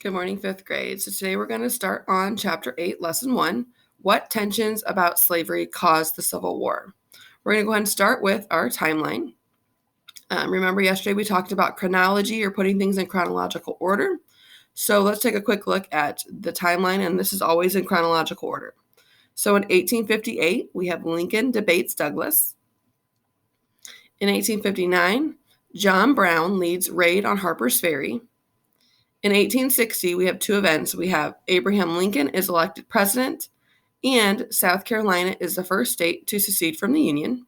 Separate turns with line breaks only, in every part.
Good morning, fifth grade. So today we're going to start on Chapter 8, Lesson 1, What Tensions About Slavery Caused the Civil War? We're going to go ahead and start with our timeline. Remember yesterday we talked about chronology or putting things in chronological order. So let's take a quick look at the timeline, and this is always in chronological order. So in 1858, we have Lincoln debates Douglas. In 1859, John Brown leads raid on Harper's Ferry. In 1860, we have two events. We have Abraham Lincoln is elected president, and South Carolina is the first state to secede from the Union.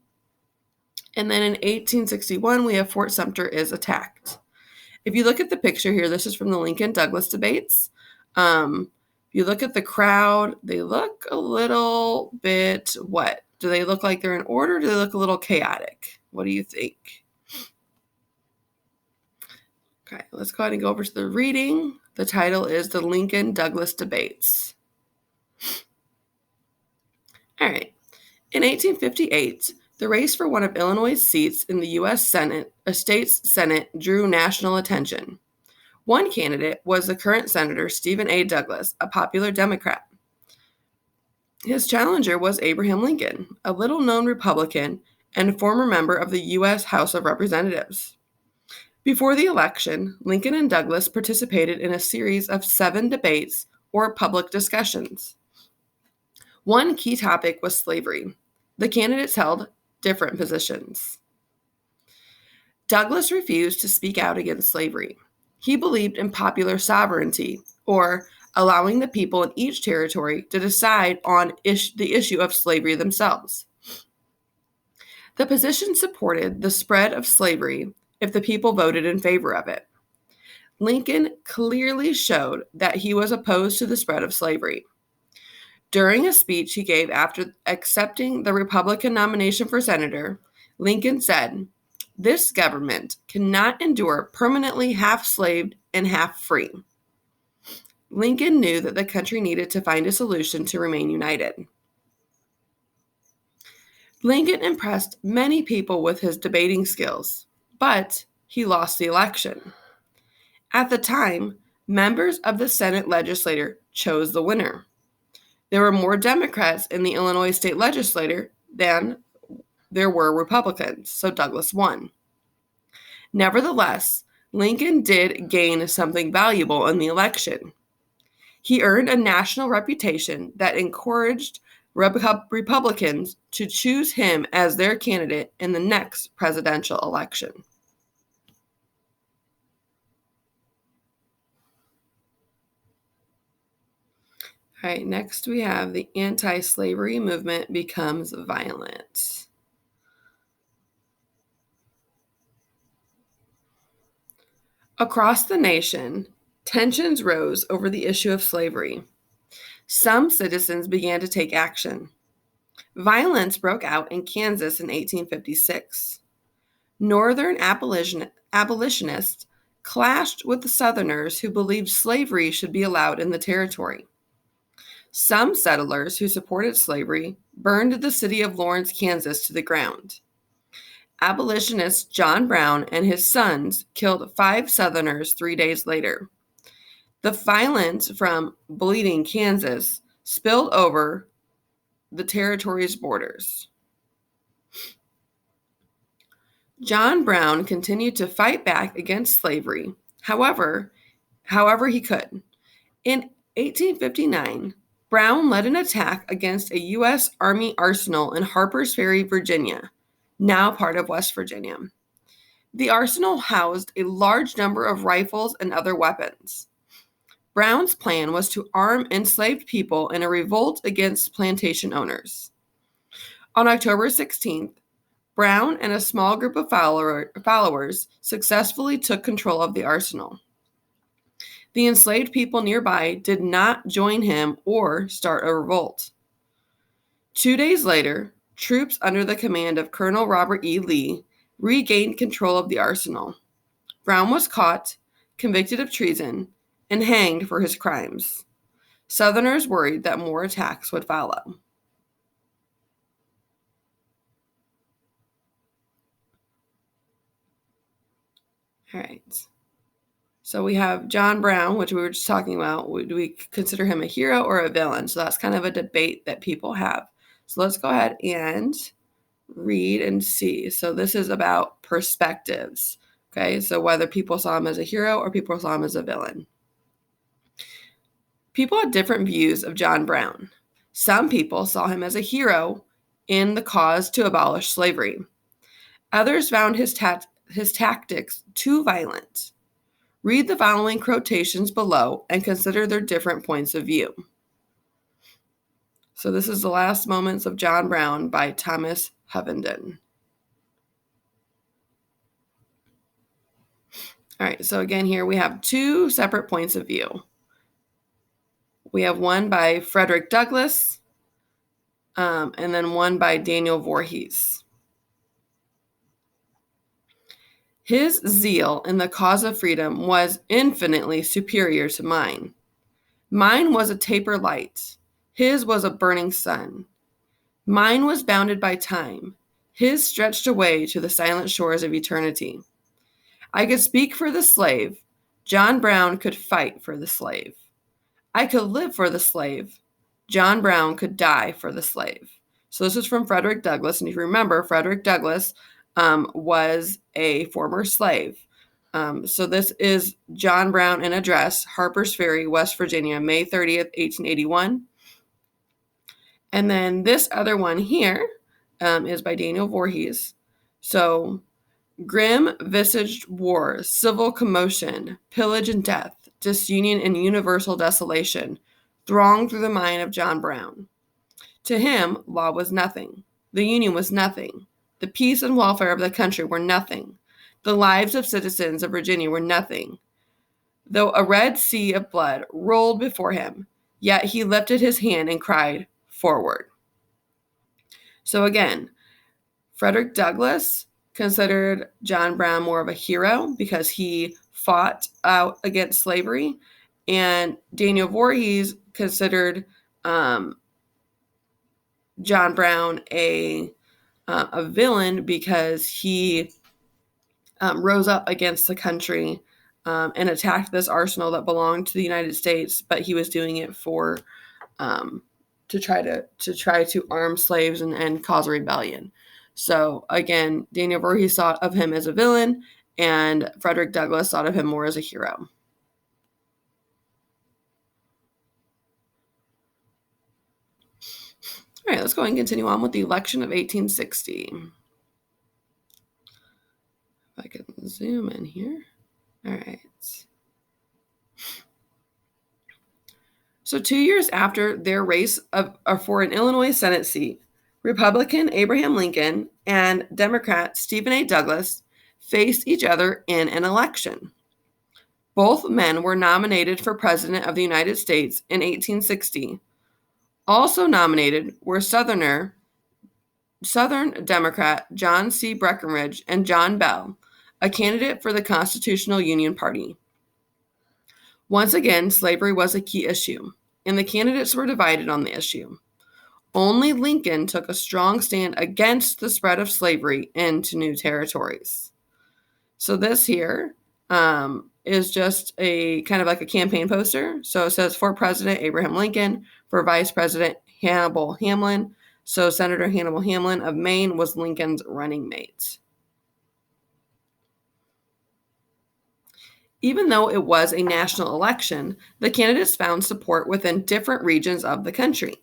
And then in 1861, we have Fort Sumter is attacked. If you look at the picture here, this is from the Lincoln-Douglas debates. If you look at the crowd, they look a little bit what? Do they look like they're in order? Or do they look a little chaotic? What do you think? Okay, let's go ahead and go over to the reading. The title is The Lincoln-Douglas Debates. All right. In 1858, the race for one of Illinois' seats in the U.S. Senate, a state's Senate, drew national attention. One candidate was the current Senator Stephen A. Douglas, a popular Democrat. His challenger was Abraham Lincoln, a little-known Republican and former member of the U.S. House of Representatives. Before the election, Lincoln and Douglas participated in a series of 7 debates or public discussions. One key topic was slavery. The candidates held different positions. Douglas refused to speak out against slavery. He believed in popular sovereignty, or allowing the people in each territory to decide on the issue of slavery themselves. The position supported the spread of slavery if the people voted in favor of it. Lincoln clearly showed that he was opposed to the spread of slavery. During a speech he gave after accepting the Republican nomination for senator, Lincoln said, "This government cannot endure permanently half-slaved and half-free." Lincoln knew that the country needed to find a solution to remain united. Lincoln impressed many people with his debating skills, but he lost the election. At the time, members of the Senate legislature chose the winner. There were more Democrats in the Illinois state legislature than there were Republicans, so Douglas won. Nevertheless, Lincoln did gain something valuable in the election. He earned a national reputation that encouraged Republicans to choose him as their candidate in the next presidential election. All right, next we have the anti-slavery movement becomes violent. Across the nation, tensions rose over the issue of slavery. Some citizens began to take action. Violence broke out in Kansas in 1856. Northern abolitionists clashed with the Southerners who believed slavery should be allowed in the territory. Some settlers who supported slavery burned the city of Lawrence, Kansas to the ground. Abolitionist John Brown and his sons killed 5 Southerners 3 days later. The violence from Bleeding Kansas spilled over the territory's borders. John Brown continued to fight back against slavery, however he could. In 1859, Brown led an attack against a U.S. Army arsenal in Harper's Ferry, Virginia, now part of West Virginia. The arsenal housed a large number of rifles and other weapons. Brown's plan was to arm enslaved people in a revolt against plantation owners. On October 16th, Brown and a small group of followers successfully took control of the arsenal. The enslaved people nearby did not join him or start a revolt. 2 days later, troops under the command of Colonel Robert E. Lee regained control of the arsenal. Brown was caught, convicted of treason, and hanged for his crimes. Southerners worried that more attacks would follow. All right. So we have John Brown, which we were just talking about. Do we consider him a hero or a villain? So that's kind of a debate that people have. So let's go ahead and read and see. So this is about perspectives. Okay, so whether people saw him as a hero or people saw him as a villain. People had different views of John Brown. Some people saw him as a hero in the cause to abolish slavery. Others found his tactics too violent. Read the following quotations below and consider their different points of view. So this is The Last Moments of John Brown by Thomas Hovenden. All right, so again here we have two separate points of view. We have one by Frederick Douglass and then one by Daniel Voorhees. His zeal in the cause of freedom was infinitely superior to mine. Mine was a taper light. His was a burning sun. Mine was bounded by time. His stretched away to the silent shores of eternity. I could speak for the slave. John Brown could fight for the slave. I could live for the slave. John Brown could die for the slave. So this is from Frederick Douglass. And if you remember, Frederick Douglass was a former slave. So this is John Brown in address, Harper's Ferry, West Virginia, May 30th, 1881. And then this other one here is by Daniel Voorhees. So, grim-visaged war, civil commotion, pillage and death, disunion and universal desolation thronged through the mind of John Brown. To him, law was nothing. The Union was nothing. The peace and welfare of the country were nothing. The lives of citizens of Virginia were nothing. Though a red sea of blood rolled before him, yet he lifted his hand and cried, "Forward." So again, Frederick Douglass considered John Brown more of a hero because he fought out against slavery, and Daniel Voorhees considered John Brown a villain because he rose up against the country and attacked this arsenal that belonged to the United States, but he was doing it for to try to arm slaves and cause a rebellion. So again, Daniel Voorhees thought of him as a villain, and Frederick Douglass thought of him more as a hero. All right, let's go and continue on with the election of 1860. If I can zoom in here. All right. So 2 years after their race for an Illinois Senate seat, Republican Abraham Lincoln and Democrat Stephen A. Douglas faced each other in an election. Both men were nominated for President of the United States in 1860. Also nominated were Southern Democrat John C. Breckinridge and John Bell, a candidate for the Constitutional Union Party. Once again, slavery was a key issue, and the candidates were divided on the issue. Only Lincoln took a strong stand against the spread of slavery into new territories. So this here is just a kind of like a campaign poster. So it says, for President Abraham Lincoln, for Vice President Hannibal Hamlin. So Senator Hannibal Hamlin of Maine was Lincoln's running mate. Even though it was a national election, the candidates found support within different regions of the country.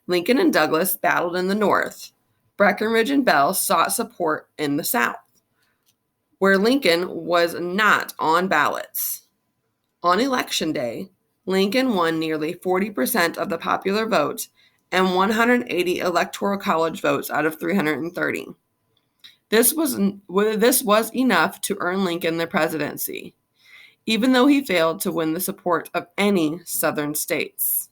Lincoln and Douglas battled in the North. Breckinridge and Bell sought support in the South, where Lincoln was not on ballots. On Election Day, Lincoln won nearly 40% of the popular vote and 180 Electoral College votes out of 330. This was enough to earn Lincoln the presidency, even though he failed to win the support of any Southern states.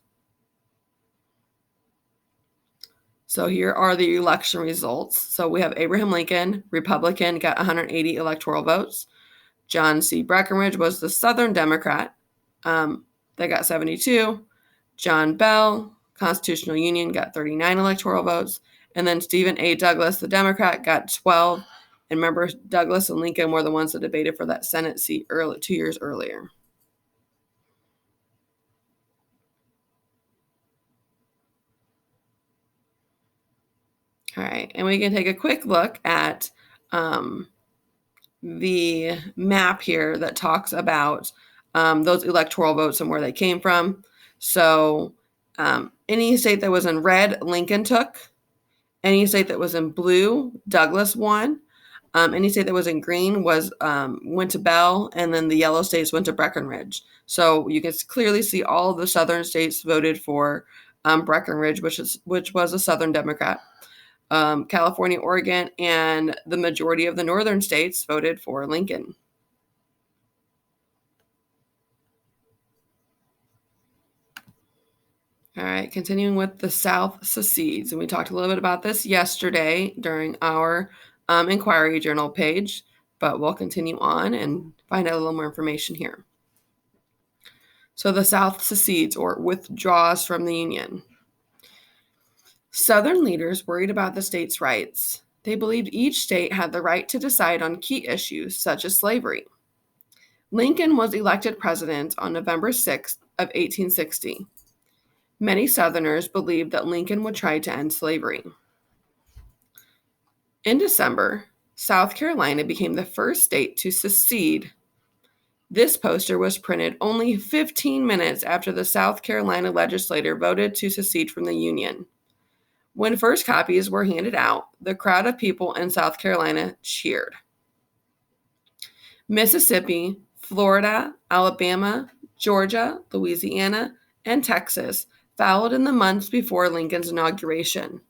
So here are the election results. So we have Abraham Lincoln, Republican, got 180 electoral votes. John C. Breckinridge was the Southern Democrat. They got 72. John Bell, Constitutional Union, got 39 electoral votes. And then Stephen A. Douglas, the Democrat, got 12. And remember, Douglas and Lincoln were the ones that debated for that Senate seat 2 years earlier. All right, and we can take a quick look at the map here that talks about those electoral votes and where they came from. So any state that was in red, Lincoln took. Any state that was in blue, Douglas won. Any state that was in green went to Bell, and then the yellow states went to Breckinridge. So you can clearly see all of the southern states voted for Breckinridge, which was a Southern Democrat. California, Oregon, and the majority of the northern states voted for Lincoln. All right, continuing with the South secedes. And we talked a little bit about this yesterday during our inquiry journal page, but we'll continue on and find out a little more information here. So the South secedes, or withdraws from the Union. Southern leaders worried about the states' rights. They believed each state had the right to decide on key issues such as slavery. Lincoln was elected president on November 6th of 1860. Many Southerners believed that Lincoln would try to end slavery. In December, South Carolina became the first state to secede. This poster was printed only 15 minutes after the South Carolina legislature voted to secede from the Union. When first copies were handed out, the crowd of people in South Carolina cheered. Mississippi, Florida, Alabama, Georgia, Louisiana, and Texas followed in the months before Lincoln's inauguration.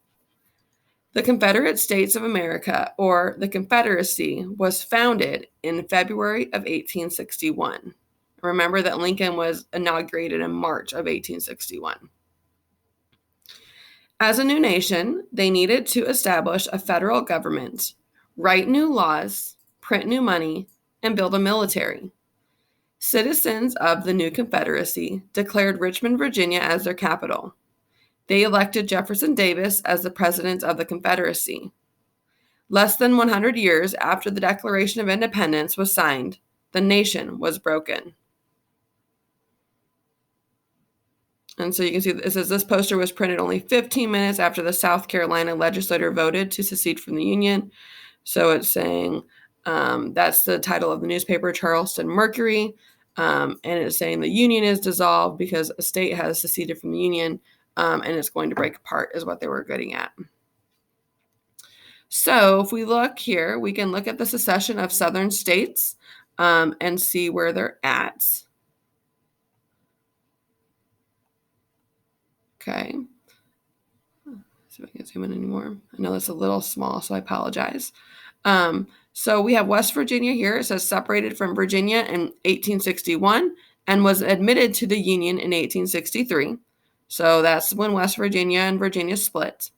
The Confederate States of America, or the Confederacy, was founded in February of 1861. Remember that Lincoln was inaugurated in March of 1861. As a new nation, they needed to establish a federal government, write new laws, print new money, and build a military. Citizens of the new Confederacy declared Richmond, Virginia as their capital. They elected Jefferson Davis as the president of the Confederacy. Less than 100 years after the Declaration of Independence was signed, the nation was broken. And so you can see it says this poster was printed only 15 minutes after the South Carolina legislature voted to secede from the Union. So it's saying that's the title of the newspaper, Charleston Mercury. And it's saying the Union is dissolved because a state has seceded from the Union and it's going to break apart is what they were getting at. So if we look here, we can look at the secession of southern states and see where they're at. Okay. Let's see if I can zoom in anymore. I know it's a little small, so I apologize. So we have West Virginia here. It says separated from Virginia in 1861 and was admitted to the Union in 1863. So that's when West Virginia and Virginia split.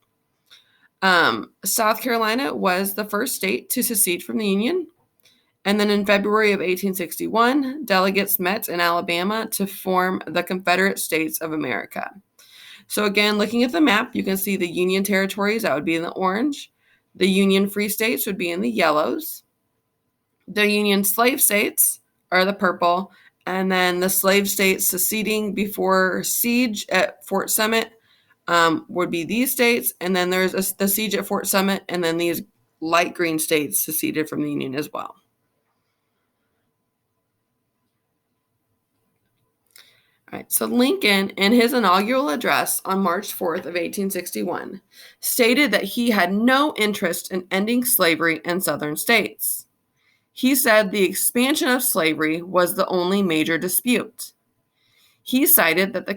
South Carolina was the first state to secede from the Union. And then in February of 1861, delegates met in Alabama to form the Confederate States of America. So again, looking at the map, you can see the Union territories, that would be in the orange. The Union Free States would be in the yellows. The Union Slave States are the purple. And then the slave states seceding before siege at Fort Summit would be these states. And then there's the siege at Fort Summit, and then these light green states seceded from the Union as well. All right, so Lincoln, in his inaugural address on March 4th of 1861, stated that he had no interest in ending slavery in southern states. He said the expansion of slavery was the only major dispute. He cited the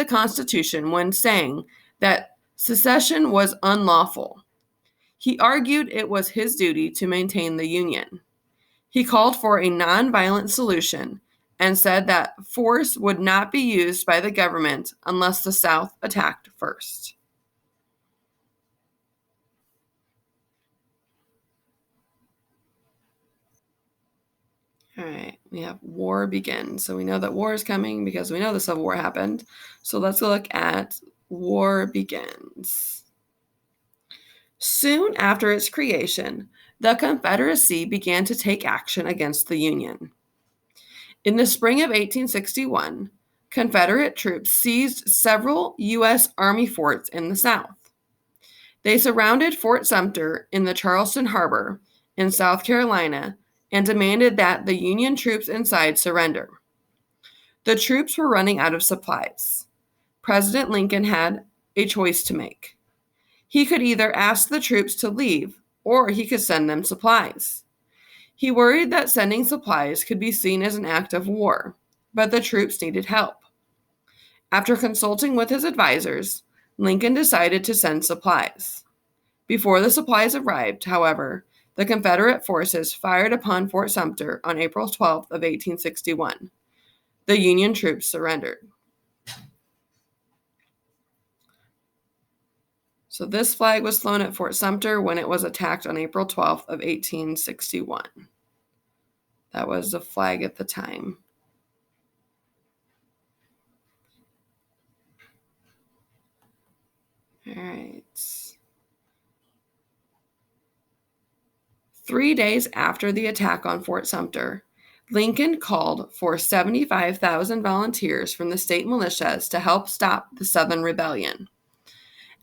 Constitution when saying that secession was unlawful. He argued it was his duty to maintain the Union. He called for a nonviolent solution and said that force would not be used by the government unless the South attacked first. All right, we have war begins. So we know that war is coming because we know the Civil War happened. So let's look at war begins. Soon after its creation, the Confederacy began to take action against the Union. In the spring of 1861, Confederate troops seized several U.S. Army forts in the South. They surrounded Fort Sumter in the Charleston Harbor in South Carolina and demanded that the Union troops inside surrender. The troops were running out of supplies. President Lincoln had a choice to make. He could either ask the troops to leave or he could send them supplies. He worried that sending supplies could be seen as an act of war, but the troops needed help. After consulting with his advisors, Lincoln decided to send supplies. Before the supplies arrived, however, the Confederate forces fired upon Fort Sumter on April 12th of 1861. The Union troops surrendered. So this flag was flown at Fort Sumter when it was attacked on April 12th of 1861. That was the flag at the time. All right. 3 days after the attack on Fort Sumter, Lincoln called for 75,000 volunteers from the state militias to help stop the Southern Rebellion.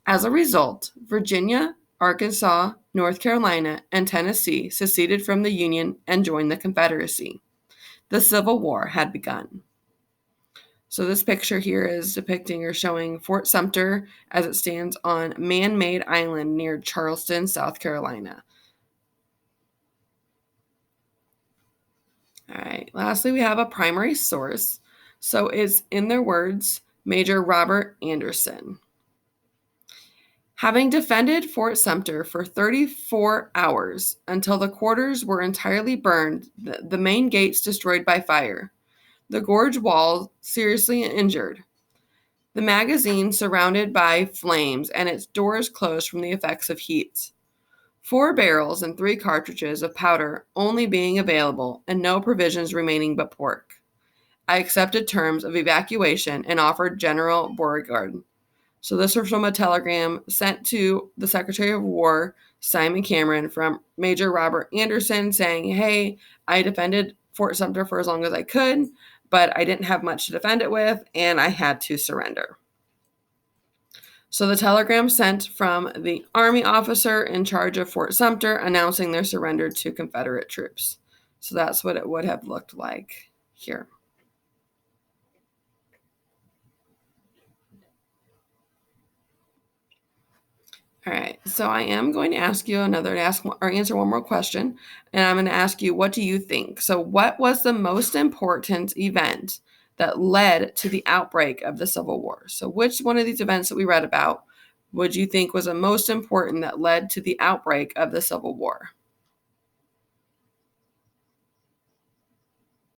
As a result, Virginia, Arkansas, North Carolina, and Tennessee seceded from the Union and joined the Confederacy. The Civil War had begun. So this picture here is depicting or showing Fort Sumter as it stands on Man-Made Island near Charleston, South Carolina. All right. Lastly, we have a primary source. So it's, in their words, Major Robert Anderson. Having defended Fort Sumter for 34 hours until the quarters were entirely burned, the main gates destroyed by fire, the gorge wall seriously injured, the magazine surrounded by flames, and its doors closed from the effects of heat, 4 barrels and 3 cartridges of powder only being available, and no provisions remaining but pork. I accepted terms of evacuation and offered General Beauregard. So this was from a telegram sent to the Secretary of War, Simon Cameron, from Major Robert Anderson saying, hey, I defended Fort Sumter for as long as I could, but I didn't have much to defend it with, and I had to surrender. So the telegram sent from the Army officer in charge of Fort Sumter announcing their surrender to Confederate troops. So that's what it would have looked like here. All right, so I am going to ask you answer one more question, and I'm going to ask you, what do you think? So what was the most important event that led to the outbreak of the Civil War? So which one of these events that we read about would you think was the most important that led to the outbreak of the Civil War?